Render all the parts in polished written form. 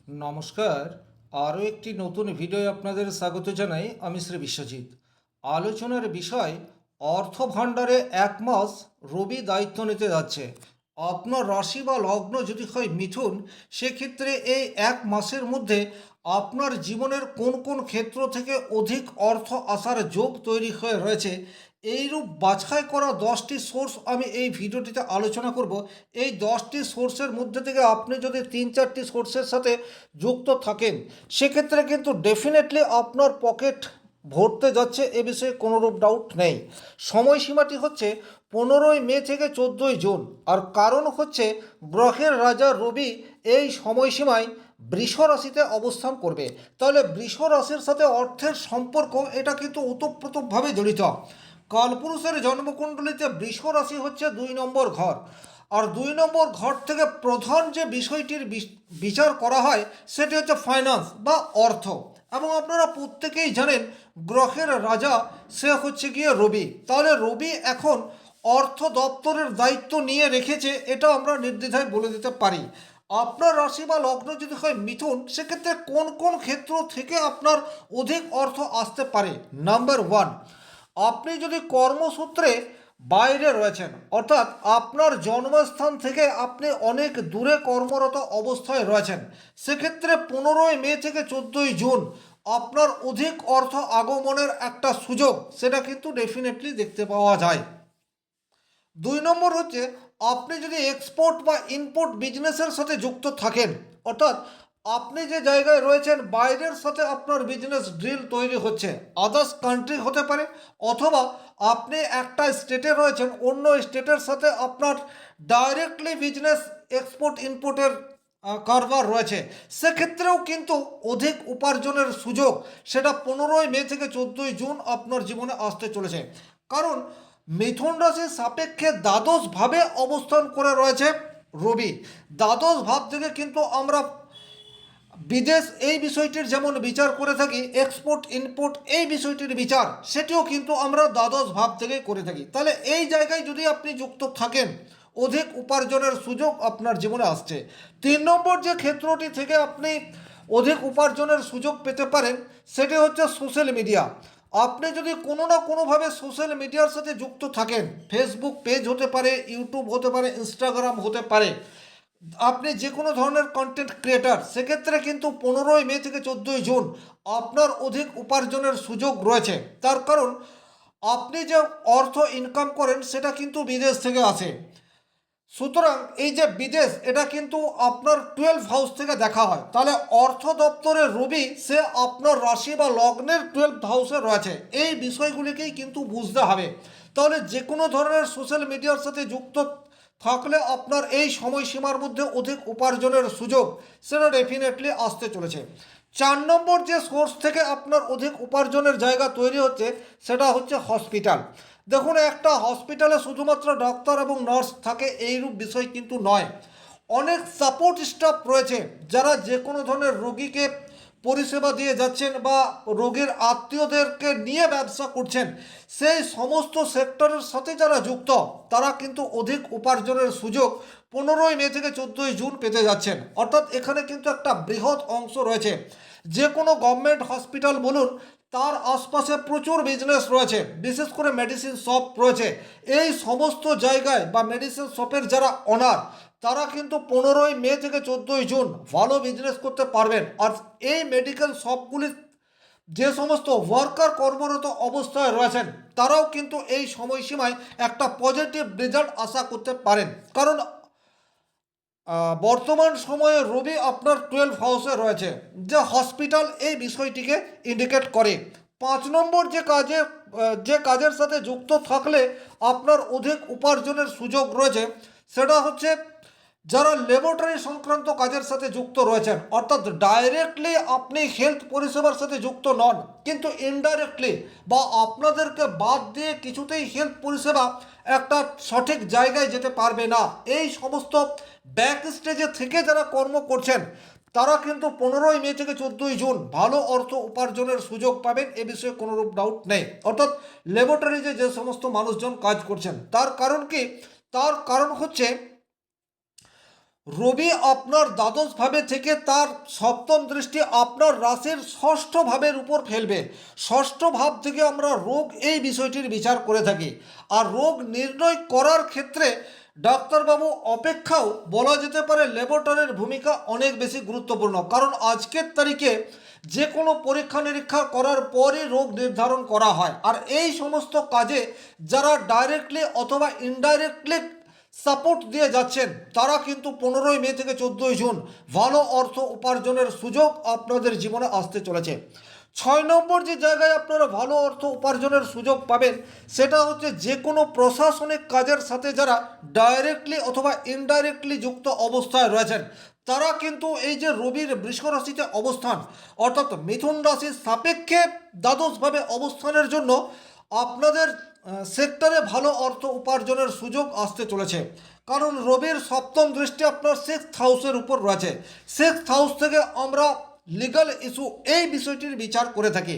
নমস্কার। আরও একটি নতুন ভিডিও আপনাদের স্বাগত জানাই। আমি শ্রী বিশ্বজিৎ। আলোচনার বিষয়, অর্থ ভাণ্ডারে 1 মাস রবি দায়িত্ব নিতে যাচ্ছে। আপনার রাশি বা লগ্ন যদি হয় মিথুন, সেক্ষেত্রে এই 1 মাসের মধ্যে আপনার জীবনের কোন কোন ক্ষেত্র থেকে অধিক অর্থ আসার যোগ তৈরি হয়ে রয়েছে, এইরূপ বাছাই করা 10টি সোর্স আমি এই ভিডিওটিতে আলোচনা করব। এই 10টি সোর্সের মধ্যে থেকে আপনি যদি 3-4টি সোর্সের সাথে যুক্ত থাকেন, সেক্ষেত্রে কিন্তু ডেফিনেটলি আপনার পকেট ভরতে যাচ্ছে, এ বিষয়ে কোনোরূপ ডাউট নেই। সময়সীমাটি হচ্ছে 15ই মে থেকে 14ই জুন। আর কারণ হচ্ছে গ্রহের রাজা রবি এই সময়সীমায় বৃষ রাশিতে অবস্থান করবে। তাহলে বৃষ রাশির সাথে অর্থের সম্পর্ক এটা কিন্তু ওতপ্রোতভাবে জড়িত। কালপুরুষের জন্মকুণ্ডলিতে বৃষ রাশি হচ্ছে 2 নম্বর ঘর। আর 2 নম্বর ঘর থেকে প্রধান যে বিষয়টির বিচার করা হয় সেটি হচ্ছে ফাইন্যান্স বা অর্থ। এবং আপনারা প্রত্যেকেই জানেন গ্রহের রাজা সে হচ্ছে গিয়ে রবি। তাহলে রবি এখন অর্থ দপ্তরের দায়িত্ব নিয়ে রেখেছে, এটা আমরা নির্দ্বিধায় বলে দিতে পারি। আপনার রাশি বা লগ্ন যদি হয় মিথুন, সেক্ষেত্রে কোন কোন ক্ষেত্র থেকে আপনার অধিক অর্থ আসতে পারে। নাম্বার 1, আপনি যদি কর্মসূত্রে বাইরে রয়েছেন, অর্থাৎ আপনার জন্মস্থান থেকে আপনি অনেক দূরে কর্মরত অবস্থায় রয়েছেন, সেক্ষেত্রে 15ই মে থেকে 14ই জুন আপনার অধিক অর্থ আগমনের একটা সুযোগ সেটা কিন্তু ডেফিনেটলি দেখতে পাওয়া যায়। 2 নম্বর হচ্ছে, আপনি যদি এক্সপোর্ট বা ইম্পোর্ট বিজনেসের সাথে যুক্ত থাকেন, অর্থাৎ আপনি যে জায়গায় রয়েছেন বাইরের সাথে আপনার বিজনেস ডিল তৈরি হচ্ছে, আদার্স কান্ট্রি হতে পারে, অথবা আপনি একটা স্টেটে রয়েছেন, অন্য স্টেটের সাথে আপনার ডাইরেক্টলি বিজনেস এক্সপোর্ট ইম্পোর্টের কারবার রয়েছে, সেক্ষেত্রেও কিন্তু অধিক উপার্জনের সুযোগ সেটা 15ই মে থেকে 14ই জুন আপনার জীবনে আসতে চলেছে। কারণ মিথুন রাশির সাপেক্ষে দ্বাদশভাবে অবস্থান করে রয়েছে রবি। দ্বাদশ ভাব থেকে কিন্তু আমরা বিদেশ এই বিষয়টির যেমন বিচার করে থাকি, এক্সপোর্ট ইম্পোর্ট এই বিষয়টির বিচার সেটিও কিন্তু আমরা দ্বাদশ ভাব থেকে করে থাকি। তাহলে এই জায়গায় যদি আপনি যুক্ত থাকেন, অধিক উপার্জনের সুযোগ আপনার জীবনে আসছে। 3 নম্বর যে ক্ষেত্রটি থেকে আপনি অধিক উপার্জনের সুযোগ পেতে পারেন সেটি হচ্ছে সোশ্যাল মিডিয়া। আপনি যদি কোনো না কোনোভাবে সোশ্যাল মিডিয়ার সাথে যুক্ত থাকেন, ফেসবুক পেজ হতে পারে, ইউটিউব হতে পারে, ইনস্টাগ্রাম হতে পারে, আপনি যে কোনো ধরনের কন্টেন্ট ক্রিয়েটার, সেক্ষেত্রে কিন্তু 15ই মে থেকে 14ই জুন আপনার অধিক উপার্জনের সুযোগ রয়েছে। তার কারণ আপনি যে অর্থ ইনকাম করেন সেটা কিন্তু বিদেশ থেকে আসে। সুতরাং এই যে বিদেশ, এটা কিন্তু আপনার 12 হাউস থেকে দেখা হয়। তাহলে অর্থ দপ্তরের রবি সে আপনার রাশি বা লগ্নের 12 হাউসে রয়েছে, এই বিষয়গুলিকেই কিন্তু বুঝতে হবে। তাহলে যে কোনো ধরনের সোশ্যাল মিডিয়ার সাথে যুক্ত থাকলে আপনার এই সময়সীমার মধ্যে অধিক উপার্জনের সুযোগ সেটা ডেফিনেটলি আসতে চলেছে। 4 নম্বর যে সোর্স থেকে আপনার অধিক উপার্জনের জায়গা তৈরি হচ্ছে সেটা হচ্ছে হসপিটাল। দেখুন, একটা হসপিটালে শুধুমাত্র ডাক্তার এবং নার্স থাকে এইরূপ বিষয় কিন্তু নয়। অনেক সাপোর্ট স্টাফ রয়েছে যারা যে কোনো ধরনের রোগীকে পরিষেবা দিয়ে যাচ্ছেন বা রোগীর আত্মীয়দেরকে নিয়ে ব্যবসা করছেন। সেই সমস্ত সেক্টরের সাথে যারা যুক্ত তারা কিন্তু অধিক উপার্জনের সুযোগ 15ই মে থেকে 14ই জুন পেতে যাচ্ছেন। অর্থাৎ এখানে কিন্তু একটা বৃহৎ অংশ রয়েছে। যে কোনো গভর্নমেন্ট হসপিটাল বলুন, তার আশপাশে প্রচুর বিজনেস রয়েছে, বিশেষ করে মেডিসিন শপ রয়েছে। এই সমস্ত জায়গায় বা মেডিসিন শপের যারা ওনার, তারা কিন্তু 15ই মে থেকে 14ই জুন ভালো বিজনেস করতে পারবেন। আর এই মেডিকেল শপগুলি যে সমস্ত ওয়ার্কার কর্মরত অবস্থায় রয়েছেন, তারাও কিন্তু এই সময়সীমায় একটা পজিটিভ রেজাল্ট আশা করতে পারেন। কারণ বর্তমান সময়ে রবি আপনার 12 হাউসে রয়েছে, যে হসপিটাল এই বিষয়টিকে ইন্ডিকেট করে। 5 নম্বর যে কাজের সাথে যুক্ত থাকলে আপনার অধিক উপার্জনের সুযোগ রয়েছে সেটা হচ্ছে যারা ল্যাবরেটরি সংক্রান্ত কাজের সাথে যুক্ত রয়েছেন, অর্থাৎ ডাইরেক্টলি আপনি হেলথ পরিষেবার সাথে যুক্ত নন, কিন্তু ইনডাইরেক্টলি বা আপনাদেরকে বাদ দিয়ে কিছুতেই হেলথ পরিষেবা একটা সঠিক জায়গায় যেতে পারবে না। এই সমস্ত ব্যাক স্টেজে থেকে যারা কর্ম করছেন, তারা কিন্তু 15ই মে থেকে 14ই জুন ভালো অর্থ উপার্জনের সুযোগ পাবেন, এ বিষয়ে কোনোরূপ ডাউট নেই। অর্থাৎ ল্যাবরেটরিতে যে সমস্ত মানুষজন কাজ করছেন, তার কারণ কি? তার কারণ হচ্ছে রবি আপনার দ্বাদশ ভাবে থেকে তার সপ্তম দৃষ্টি আপনার রাশির ষষ্ঠ ভাবের উপর ফেলবে। ষষ্ঠ ভাব থেকে আমরা রোগ এই বিষয়টির বিচার করে থাকি। আর রোগ নির্ণয় করার ক্ষেত্রে ডাক্তারবাবু অপেক্ষাও বলা যেতে পারে ল্যাবরেটরির ভূমিকা অনেক বেশি গুরুত্বপূর্ণ, কারণ আজকের তারিখে যে কোনো পরীক্ষা নিরীক্ষা করার পরই রোগ নির্ধারণ করা হয়। আর এই সমস্ত কাজে যারা ডাইরেক্টলি অথবা ইনডাইরেক্টলি সাপোর্ট দিয়ে যাচ্ছেন তারা কিন্তু 15ই মে থেকে 14ই জুন ভালো অর্থ উপার্জনের সুযোগ আপনাদের জীবনে আসতে চলেছে। 6 নম্বর যে জায়গায় আপনারা ভালো অর্থ উপার্জনের সুযোগ পাবেন সেটা হচ্ছে যে কোনো প্রশাসনিক কাজের সাথে যারা ডাইরেক্টলি অথবা ইনডাইরেক্টলি যুক্ত অবস্থায় রয়েছেন তারা কিন্তু এই যে রবির বৃষ রাশিতে অবস্থান অর্থাৎ মিথুন রাশির সাপেক্ষে দ্বাদশভাবে অবস্থানের জন্য আপনাদের সেক্টরে ভালো অর্থ উপার্জনের সুযোগ আসতে চলেছে। কারণ রবির সপ্তম দৃষ্টি আপনার 6th হাউসের উপর রয়েছে। 6th হাউস থেকে আমরা লিগাল ইস্যু এই বিষয়টির বিচার করে থাকি।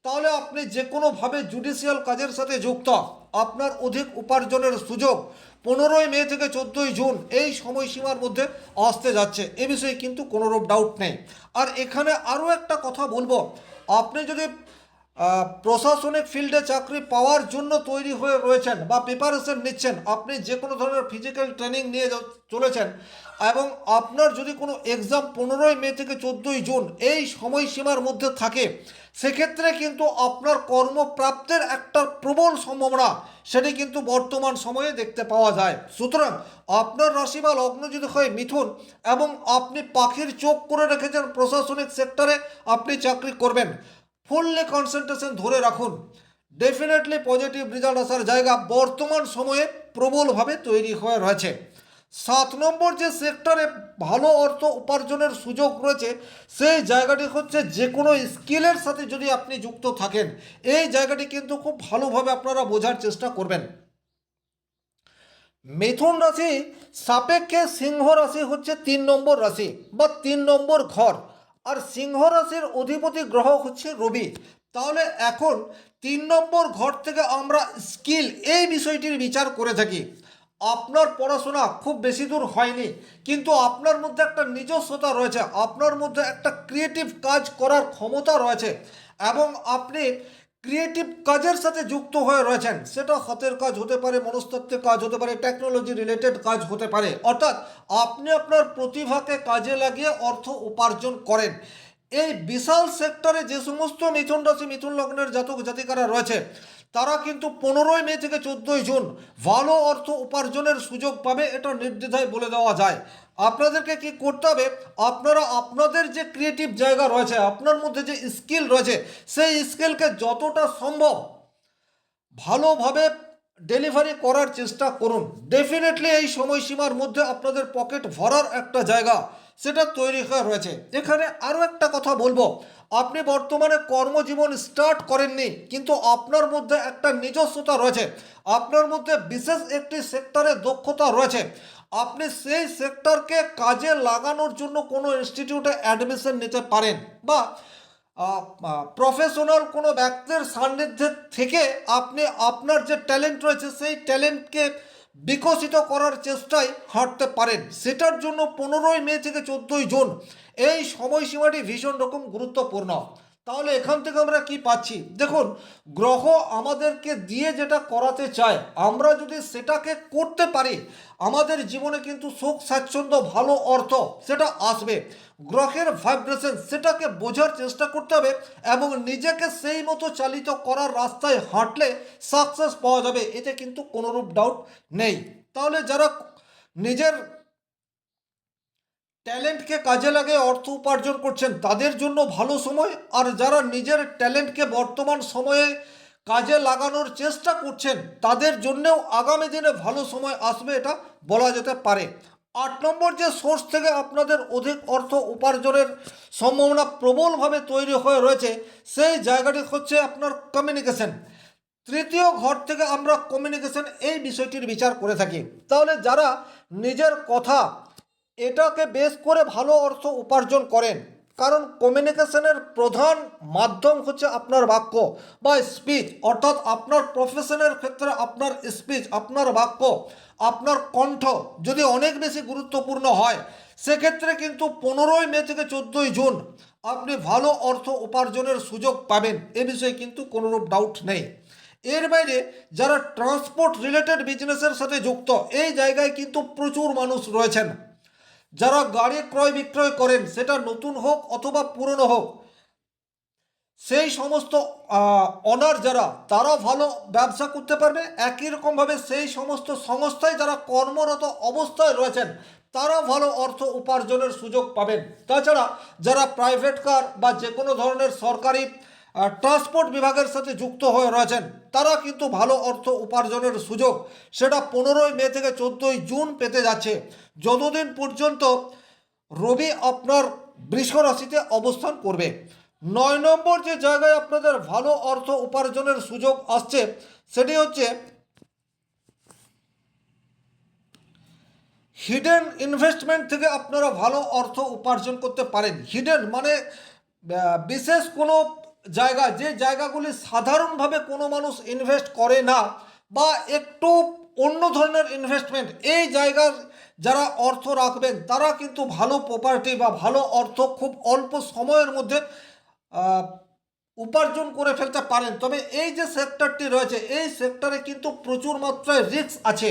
তাহলে আপনি যে কোনোভাবে জুডিশিয়াল কাজের সাথে যুক্ত আপনার অধিক উপার্জনের সুযোগ 15ই মে থেকে 14ই জুন এই সময়সীমার মধ্যে আসতে যাচ্ছে, এ বিষয়ে কিন্তু কোনোরূপ ডাউট নেই। আর এখানে আরও একটা কথা বলবো, আপনি যদি প্রশাসনিক ফিল্ডে চাকরি পাওয়ার জন্য তৈরি হয়ে রয়েছেন বা প্রিপারেশন নিচ্ছেন, আপনি যে কোনো ধরনের ফিজিক্যাল ট্রেনিং নিয়ে চলেছেন এবং আপনার যদি কোনো এক্সাম 15ই মে থেকে 14ই জুন এই সময়সীমার মধ্যে থাকে, সেক্ষেত্রে কিন্তু আপনার কর্মপ্রাপ্তের একটা প্রবল সম্ভাবনা সেটি কিন্তু বর্তমান সময়ে দেখতে পাওয়া যায়। সুতরাং আপনার রাশি বা লগ্ন যদি হয় মিথুন এবং আপনি পাখির চোখ করে রেখেছেন প্রশাসনিক সেক্টরে আপনি চাকরি করবেন, ফুললি কনসেন্ট্রেশন ধরে রাখুন, ডেফিনেটলি পজিটিভ রেজাল্ট আসার জায়গা বর্তমান সময়ে প্রবলভাবে তৈরি হয়ে রয়েছে। 7 নম্বর যে সেক্টরে ভালো অর্থ উপার্জনের সুযোগ রয়েছে সেই জায়গাটি হচ্ছে যে কোনো স্কিলের সাথে যদি আপনি যুক্ত থাকেন, এই জায়গাটি কিন্তু খুব ভালোভাবে আপনারা বোঝার চেষ্টা করবেন। মিথুন রাশি সাপেক্ষে সিংহ রাশি হচ্ছে 3 নম্বর রাশি বা 3 নম্বর ঘর, আর সিংহ রাশির অধিপতি গ্রহ হচ্ছে রবি। তাহলে এখন 3 নম্বর ঘর থেকে আমরা স্কিল এই বিষয়টির বিচার করে থাকি। আপনার পড়াশোনা খুব বেশি দূর হয়নি, কিন্তু আপনার মধ্যে একটা নিজস্বতা রয়েছে, আপনার মধ্যে একটা ক্রিয়েটিভ কাজ করার ক্ষমতা রয়েছে এবং আপনি ক্রিয়েটিভ কাজের সাথে যুক্ত হয়ে রয়েছেন, সেটা হাতের কাজ হতে পারে, মনস্তাত্ত্বিক কাজ হতে পারে, টেকনোলজি রিলেটেড কাজ হতে পারে, অর্থাৎ আপনি আপনার প্রতিভাকে কাজে লাগিয়ে অর্থ উপার্জন করেন। এই বিশাল সেক্টরে যে সমস্ত মিথুন রাশি মিথুন লগ্নের জাতক জাতিকারা রয়েছে তারা কিন্তু 15ই মে থেকে 14ই জুন ভালো অর্থ উপার্জনের সুযোগ পাবে, এটা নির্দ্বিধায় বলে দেওয়া যায়। আপনাদেরকে কি করতে হবে, আপনারা আপনাদের যে ক্রিয়েটিভ জায়গা রয়েছে, আপনার মধ্যে যে স্কিল রয়েছে, সেই স্কিলকে যতটা সম্ভব ভালোভাবে ডেলিভারি করার চেষ্টা করুন। ডেফিনেটলি এই সময়সীমার মধ্যে আপনাদের পকেট ভরার একটা জায়গা সেটা তৈরি হয়ে রয়েছে। এখানে আরও একটা কথা বলবো, আপনি বর্তমানে কর্মজীবন স্টার্ট করেননি, কিন্তু আপনার মধ্যে একটা নিজস্বতা রয়েছে, আপনার মধ্যে বিশেষ একটি সেক্টরে দক্ষতা রয়েছে, আপনি সেই সেক্টরকে কাজে লাগানোর জন্য কোনো ইনস্টিটিউটে অ্যাডমিশন নিতে পারেন বা প্রফেশনাল কোনো ব্যক্তির সান্নিধ্যে থেকে আপনি আপনার যে ট্যালেন্ট রয়েছে সেই ট্যালেন্টকে বিকশিত করার চেষ্টায় হাঁটতে পারেন। সেটার জন্য 15ই মে থেকে 14ই জুন এই সময়সীমাটি ভীষণ রকম গুরুত্বপূর্ণ। তাহলে এখান থেকে আমরা কি পাচ্ছি, দেখুন, গ্রহ আমাদেরকে দিয়ে যেটা করাতে চায় আমরা যদি সেটাকে করতে পারি আমাদের জীবনে কিন্তু সুখ স্বাচ্ছন্দ্য ভালো অর্থ সেটা আসবে। গ্রহের ভাইব্রেশন সেটাকে বোঝার চেষ্টা করতে হবে এবং নিজেকে সেই মতো চালিত করার রাস্তায় হাঁটলে সাকসেস পাওয়া যাবে, এতে কিন্তু কোনোরূপ ডাউট নেই। তাহলে যারা নিজের ট্যালেন্টকে কাজে লাগিয়ে অর্থ উপার্জন করছেন তাদের জন্য ভালো সময়, আর যারা নিজের ট্যালেন্টকে বর্তমান সময়ে কাজে লাগানোর চেষ্টা করছেন তাদের জন্যেও আগামী দিনে ভালো সময় আসবে, এটা বলা যেতে পারে। 8 নম্বর যে সোর্স থেকে আপনাদের অধিক অর্থ উপার্জনের সম্ভাবনা প্রবলভাবে তৈরি হয়ে রয়েছে সেই জায়গাটি হচ্ছে আপনার কমিউনিকেশন। তৃতীয় ঘর থেকে আমরা কমিউনিকেশন এই বিষয়টির বিচার করে থাকি। তাহলে যারা নিজের কথা এটাকে বেশ করে ভালো অর্থ উপার্জন করেন, কারণ কমিউনিকেশনের প্রধান মাধ্যম হচ্ছে আপনার বাক্য বা স্পিচ, অর্থাৎ আপনার প্রফেশনের ক্ষেত্রে আপনার স্পিচ, আপনার বাক্য, আপনার কণ্ঠ যদি অনেক বেশি গুরুত্বপূর্ণ হয়, সেক্ষেত্রে কিন্তু 15 মে থেকে 14 জুন আপনি ভালো অর্থ উপার্জনের সুযোগ পাবেন, এ বিষয়ে কিন্তু কোনোরূপ ডাউট নেই। এর বাইরে যারা ট্রান্সপোর্ট রিলেটেড বিজনেসের সাথে যুক্ত, এই জায়গায় কিন্তু প্রচুর মানুষ রয়েছেন। যারা গাড়ি ক্রয় বিক্রয় করেন, সেটা নতুন হোক অথবা পুরনো হোক, সেই সমস্ত অনার যারা, তারা ভালো ব্যবসা করতে পারবে। একই রকমভাবে সেই সমস্ত সংস্থায় যারা কর্মরত অবস্থায় রয়েছেন, তারা ভালো অর্থ উপার্জনের সুযোগ পাবেন। তাছাড়া যারা প্রাইভেট কার বা যে কোনো ধরনের সরকারি ট্রান্সপোর্ট বিভাগের সাথে যুক্ত হয়ে রয়েছেন, তারা কিন্তু ভালো অর্থ উপার্জনের সুযোগ সেটা 15 মে থেকে 14 জুন পেতে যাচ্ছে, যতদিন পর্যন্ত রবি আপনার বৃষ রাশিতে অবস্থান করবে। 9 নম্বর যে জায়গায় আপনাদের ভালো অর্থ উপার্জনের সুযোগ আসছে, সেটি হচ্ছে হিডেন ইনভেস্টমেন্ট থেকে আপনারা ভালো অর্থ উপার্জন করতে পারেন। হিডেন মানে বিশেষ কোনো জায়গা, যে জায়গাগুলি সাধারণভাবে কোনো মানুষ ইনভেস্ট করে না, বা একটু অন্য ধরনের ইনভেস্টমেন্ট, এই জায়গার যারা অর্থ রাখবেন, তারা কিন্তু ভালো প্রপার্টি বা ভালো অর্থ খুব অল্প সময়ের মধ্যে উপার্জন করে ফেলতে পারেন। তবে এই যে সেক্টরটি রয়েছে, এই সেক্টরে কিন্তু প্রচুর মাত্রায় রিস্ক আছে,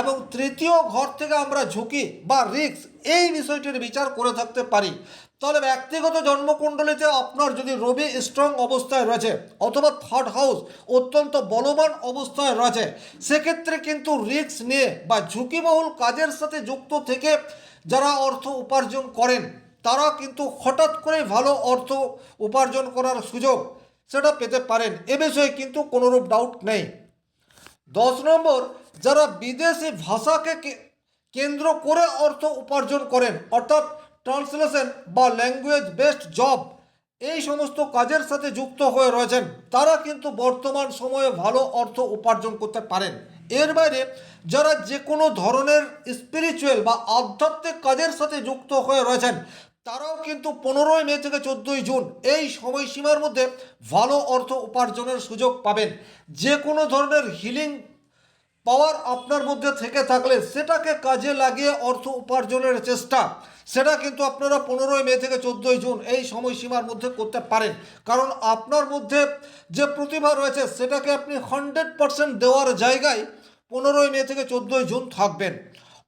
এবং তৃতীয় ঘর থেকে আমরা ঝুঁকি বা রিস্ক, এই বিষয়টির বিচার করে থাকতে পারি। তাহলে ব্যক্তিগত জন্মকুণ্ডলিতে আপনার যদি রবি স্ট্রং অবস্থায় রয়েছে, অথবা থার্ড হাউস অত্যন্ত বলবান অবস্থায় রয়েছে, সেক্ষেত্রে কিন্তু রিস্ক নিয়ে বা ঝুঁকিবহুল কাজের সাথে যুক্ত থেকে যারা অর্থ উপার্জন করেন, তারা কিন্তু হঠাৎ করে ভালো অর্থ উপার্জন করার সুযোগ সেটা পেতে পারেন, এ বিষয়ে কিন্তু কোনোরূপ ডাউট নেই। 10 নম্বর, যারা বিদেশি ভাষাকে কেন্দ্র করে অর্থ উপার্জন করেন, অর্থাৎ ট্রান্সলেশন বা ল্যাঙ্গুয়েজ বেসড জব, এই সমস্ত কাজের সাথে যুক্ত হয়ে রয়েছেন, তারা কিন্তু বর্তমান সময়ে ভালো অর্থ উপার্জন করতে পারেন। এর বাইরে যারা যে কোনো ধরনের স্পিরিচুয়াল বা আধ্যাত্মিক কাজের সাথে যুক্ত হয়ে রয়েছেন, তারাও কিন্তু 15 মে থেকে 14 জুন এই সময়সীমার মধ্যে ভালো অর্থ উপার্জনের সুযোগ পাবেন। যে কোনো ধরনের হিলিং পাওয়ার আপনার মধ্যে থেকে থাকলে সেটাকে কাজে লাগিয়ে অর্থ উপার্জনের চেষ্টা, সেটা কিন্তু আপনারা 15 মে থেকে 14 জুন এই সময়সীমার মধ্যে করতে পারেন। কারণ আপনার মধ্যে যে প্রতিভা রয়েছে, সেটাকে আপনি 100% দেওয়ার জায়গায় 15 মে থেকে 14 জুন থাকবেন।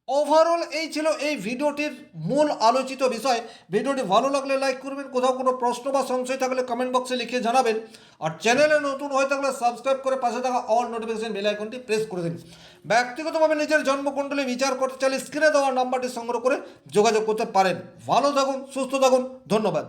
ওভারঅল এই ছিল এই ভিডিওটির মূল আলোচিত বিষয়। ভিডিওটি ভালো লাগলে লাইক করবেন, কোথাও কোনো প্রশ্ন বা সংশয় থাকলে কমেন্ট বক্সে লিখে জানাবেন, আর চ্যানেলে নতুন হয়ে থাকলে সাবস্ক্রাইব করে পাশে থাকা অল নোটিফিকেশন বেল আইকনটি প্রেস করে দিন। ব্যক্তিগতভাবে নিজের জন্মকুণ্ডলী বিচার করতে চাইলে স্ক্রিনে দেওয়া নাম্বারটি সংগ্রহ করে যোগাযোগ করতে পারেন। ভালো থাকুন, সুস্থ থাকুন, ধন্যবাদ।